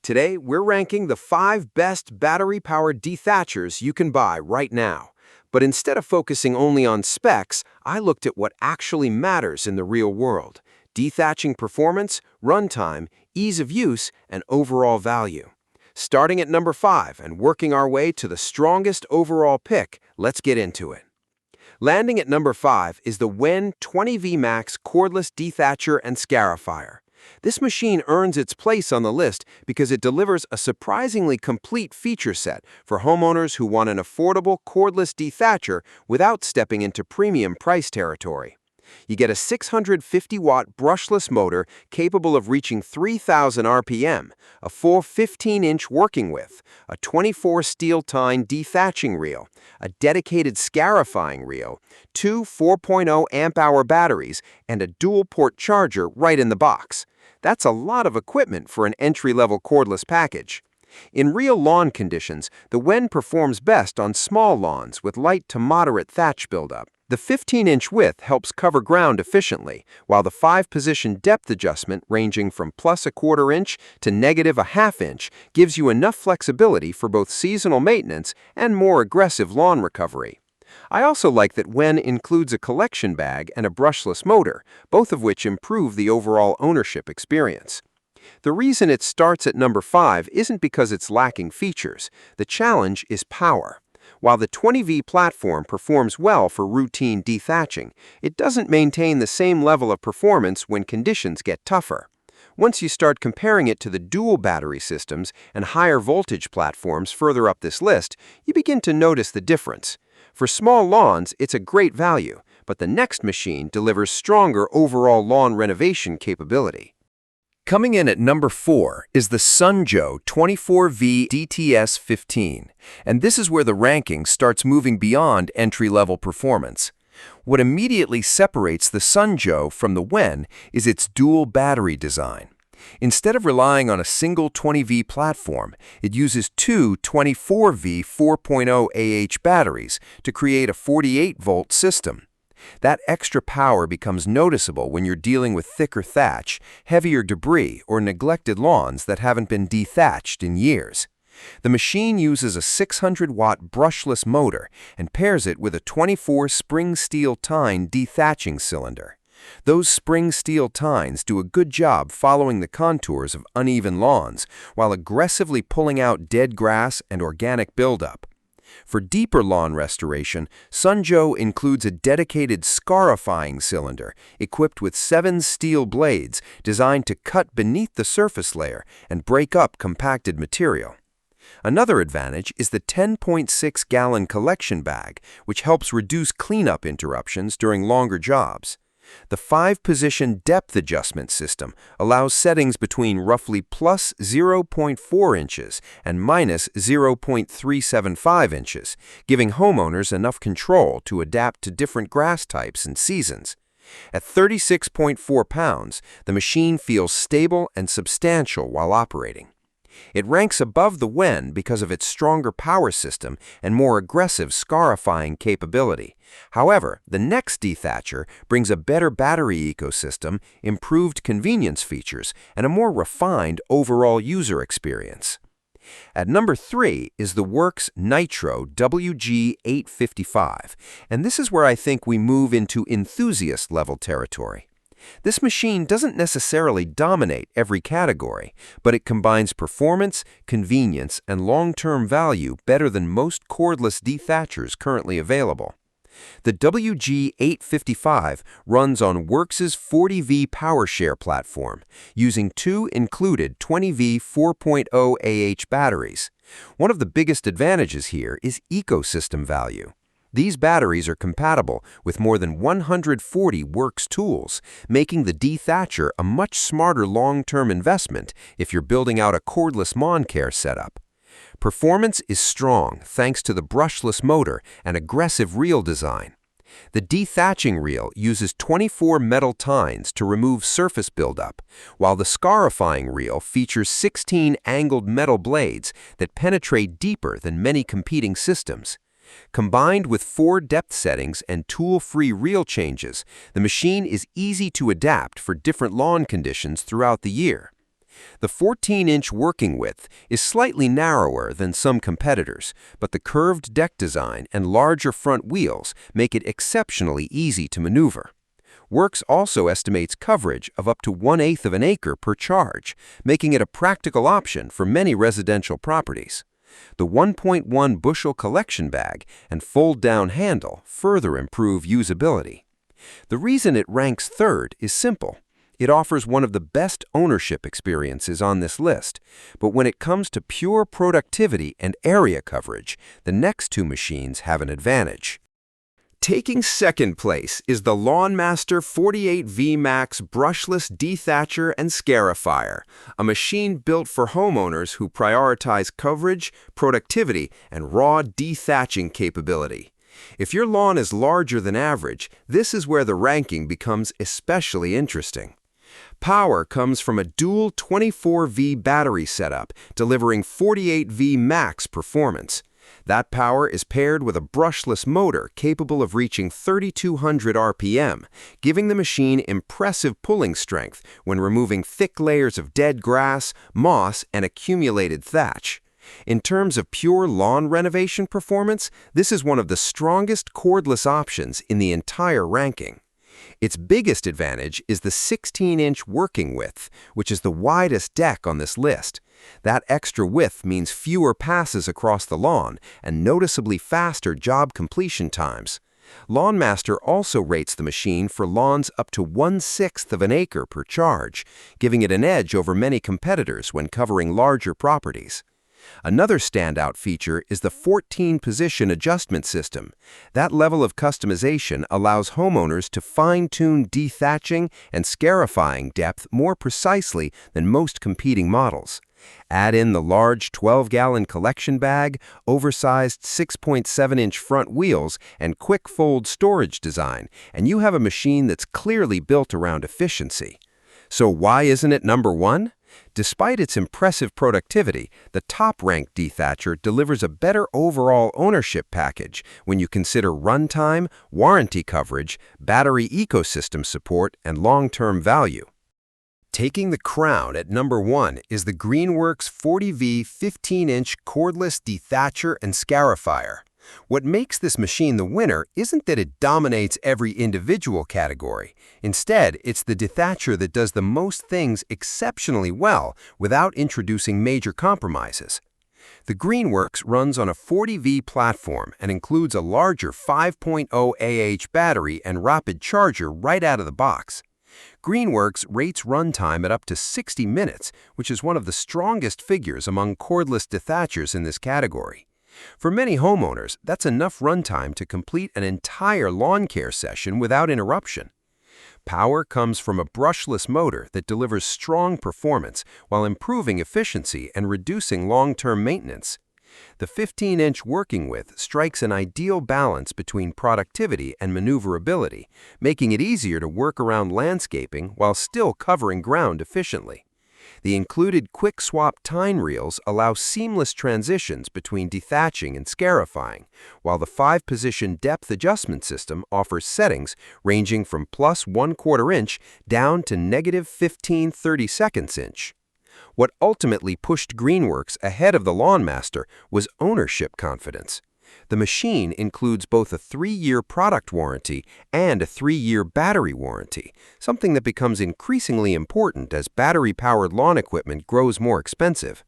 Today, we're ranking the 5 best battery-powered dethatchers you can buy right now. But instead of focusing only on specs, I looked at what actually matters in the real world: dethatching performance, runtime, ease of use, and overall value. Starting at number 5 and working our way to the strongest overall pick, let's get into it. Landing at number 5 is the WEN 20V Max Cordless Dethatcher and Scarifier. This machine earns its place on the list because it delivers a surprisingly complete feature set for homeowners who want an affordable cordless dethatcher without stepping into premium price territory. You get a 650-watt brushless motor capable of reaching 3,000 RPM, a full 15-inch working width, a 24 steel tine dethatching reel, a dedicated scarifying reel, 2 4.0 amp-hour batteries, and a dual-port charger right in the box. That's a lot of equipment for an entry-level cordless package. In real lawn conditions, the WEN performs best on small lawns with light to moderate thatch buildup. The 15-inch width helps cover ground efficiently, while the 5-position depth adjustment ranging from +1/4 inch to -1/2 inch gives you enough flexibility for both seasonal maintenance and more aggressive lawn recovery. I also like that WEN includes a collection bag and a brushless motor, both of which improve the overall ownership experience. The reason it starts at number 5 isn't because it's lacking features. The challenge is power. While the 20V platform performs well for routine dethatching, it doesn't maintain the same level of performance when conditions get tougher. Once you start comparing it to the dual battery systems and higher voltage platforms further up this list, you begin to notice the difference. For small lawns, it's a great value, but the next machine delivers stronger overall lawn renovation capability. Coming in at number 4 is the Sunjoe 24V DTS15, and this is where the ranking starts moving beyond entry-level performance. What immediately separates the Sunjoe from the WEN is its dual battery design. Instead of relying on a single 20V platform, it uses two 24V 4.0 AH batteries to create a 48-volt system. That extra power becomes noticeable when you're dealing with thicker thatch, heavier debris, or neglected lawns that haven't been dethatched in years. The machine uses a 600-watt brushless motor and pairs it with a 24 spring steel tine dethatching cylinder. Those spring steel tines do a good job following the contours of uneven lawns while aggressively pulling out dead grass and organic buildup. For deeper lawn restoration, Sunjoe includes a dedicated Scarifying cylinder equipped with 7 steel blades designed to cut beneath the surface layer and break up compacted material. Another advantage is the 10.6-gallon collection bag, which helps reduce cleanup interruptions during longer jobs. The 5-position depth adjustment system allows settings between roughly +0.4 inches and -0.375 inches, giving homeowners enough control to adapt to different grass types and seasons. At 36.4 pounds, the machine feels stable and substantial while operating. It ranks above the WEN because of its stronger power system and more aggressive scarifying capability. However, the next dethatcher brings a better battery ecosystem, improved convenience features, and a more refined overall user experience. At number 3 is the Worx Nitro WG855, and this is where I think we move into enthusiast-level territory. This machine doesn't necessarily dominate every category, but it combines performance, convenience, and long-term value better than most cordless dethatchers currently available. The WG855 runs on Worx's 40V PowerShare platform, using 2 included 20V 4.0 AH batteries. One of the biggest advantages here is ecosystem value. These batteries are compatible with more than 140 Worx tools, making the dethatcher a much smarter long-term investment if you're building out a cordless lawn care setup. Performance is strong thanks to the brushless motor and aggressive reel design. The dethatching reel uses 24 metal tines to remove surface buildup, while the scarifying reel features 16 angled metal blades that penetrate deeper than many competing systems. Combined with 4 depth settings and tool-free reel changes, the machine is easy to adapt for different lawn conditions throughout the year. The 14-inch working width is slightly narrower than some competitors, but the curved deck design and larger front wheels make it exceptionally easy to maneuver. Worx also estimates coverage of up to 1/8 of an acre per charge, making it a practical option for many residential properties. The 1.1 bushel collection bag and fold-down handle further improve usability. The reason it ranks third is simple. It offers one of the best ownership experiences on this list, but when it comes to pure productivity and area coverage, the next two machines have an advantage. Taking second place is the LawnMaster 48V Max Brushless Dethatcher and Scarifier, a machine built for homeowners who prioritize coverage, productivity, and raw dethatching capability. If your lawn is larger than average, this is where the ranking becomes especially interesting. Power comes from a dual 24V battery setup, delivering 48V max performance. That power is paired with a brushless motor capable of reaching 3,200 RPM, giving the machine impressive pulling strength when removing thick layers of dead grass, moss, and accumulated thatch. In terms of pure lawn renovation performance, this is one of the strongest cordless options in the entire ranking. Its biggest advantage is the 16-inch working width, which is the widest deck on this list. That extra width means fewer passes across the lawn and noticeably faster job completion times. LawnMaster also rates the machine for lawns up to 1/6 of an acre per charge, giving it an edge over many competitors when covering larger properties. Another standout feature is the 14-position adjustment system. That level of customization allows homeowners to fine-tune dethatching and scarifying depth more precisely than most competing models. Add in the large 12-gallon collection bag, oversized 6.7-inch front wheels, and quick fold storage design, and you have a machine that's clearly built around efficiency. So why isn't it number one? Despite its impressive productivity, the top-ranked Dethatcher delivers a better overall ownership package when you consider runtime, warranty coverage, battery ecosystem support, and long-term value. Taking the crown at number one is the Greenworks 40V 15-inch cordless Dethatcher and Scarifier. What makes this machine the winner isn't that it dominates every individual category. Instead, it's the Dethatcher that does the most things exceptionally well without introducing major compromises. The Greenworks runs on a 40V platform and includes a larger 5.0 Ah battery and rapid charger right out of the box. Greenworks rates runtime at up to 60 minutes, which is one of the strongest figures among cordless Dethatchers in this category. For many homeowners, that's enough runtime to complete an entire lawn care session without interruption. Power comes from a brushless motor that delivers strong performance while improving efficiency and reducing long-term maintenance. The 15-inch working width strikes an ideal balance between productivity and maneuverability, making it easier to work around landscaping while still covering ground efficiently. The included quick-swap tine reels allow seamless transitions between dethatching and scarifying, while the 5-position depth adjustment system offers settings ranging from +1/4 inch down to -15/32 inch. What ultimately pushed Greenworks ahead of the LawnMaster was ownership confidence. The machine includes both a 3-year product warranty and a 3-year battery warranty, something that becomes increasingly important as battery-powered lawn equipment grows more expensive.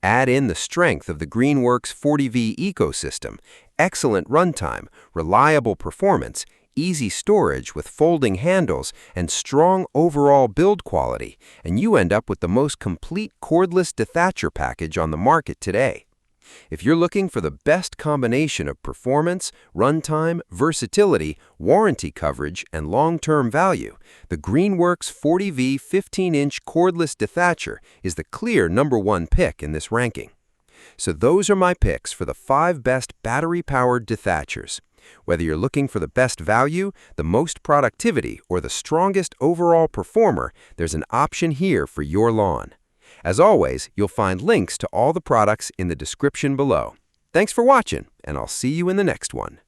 Add in the strength of the Greenworks 40V ecosystem, excellent runtime, reliable performance, easy storage with folding handles, and strong overall build quality, and you end up with the most complete cordless Dethatcher package on the market today. If you're looking for the best combination of performance, runtime, versatility, warranty coverage, and long-term value, the Greenworks 40V 15-inch cordless Dethatcher is the clear number one pick in this ranking. So those are my picks for the 5 best battery-powered Dethatchers. Whether you're looking for the best value, the most productivity, or the strongest overall performer, there's an option here for your lawn. As always, you'll find links to all the products in the description below. Thanks for watching, and I'll see you in the next one.